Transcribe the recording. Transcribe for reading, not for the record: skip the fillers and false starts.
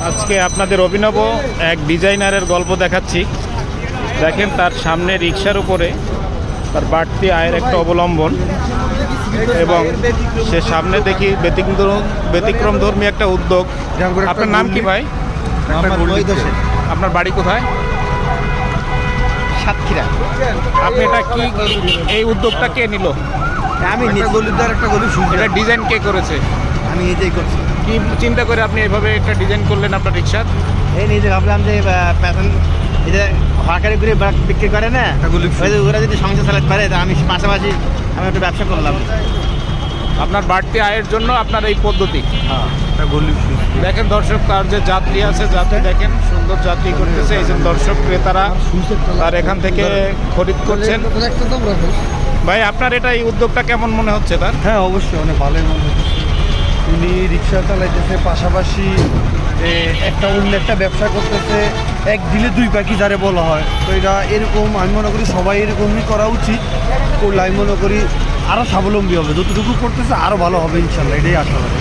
আজকে আপনাদের অভিনব এক ডিজাইনারের গল্প দেখাচ্ছি। দেখেন তার সামনে রিক্সার উপরে তার বাড়তি আয়ের একটা অবলম্বন, এবং সে সামনে দেখি ব্যতিক্রম ধর্মী একটা উদ্যোগ। আপনার নাম কি ভাই? আপনার বাড়ি কোথায়? সাতক্ষীরা। আপনি এটা কি, এই উদ্যোগটা কে নিল? আমি এটা ডিজাইন কে করেছে? আমি নিজেই করছি। কি চিন্তা করে আপনি এভাবে একটা ডিজাইন করলেন আপনার রিক্সার? এই নিজে ভাবলাম যে প্যাশন এটা হকারি করে বিক্রি করে না, ওরা যদি সংসার চালাতে পারে তা আমি পাশাপাশি আমি একটা ব্যবসা করলাম। আপনার বাড়তি আয়ের জন্য আপনার এই পদ্ধতি। হ্যাঁ, দেখেন দর্শক, তার যে যাত্রী আছে, যাত্রী দেখেন সুন্দর যাত্রী করতেছে। এই যে দর্শক ক্রেতারা তার এখান থেকে খরিদ করছেন। ভাই আপনার এটা এই উদ্যোগটা কেমন মনে হচ্ছে তার? হ্যাঁ, অবশ্যই অনেক ভালোই মনে হচ্ছে। উনি রিক্সা চালাইতেছে, পাশাপাশি একটা অন্য একটা ব্যবসা করতেছে। এক দিলে দুই পাখি যারে বলা হয়, তো এটা এরকম আমি মনে করি সবাই এরকমই করা উচিত। করলে আমি মনে করি আরও স্বাবলম্বী হবে, যতটুকু করতেছে আরও ভালো হবে ইনশাল্লাহ, এটাই আশা করি।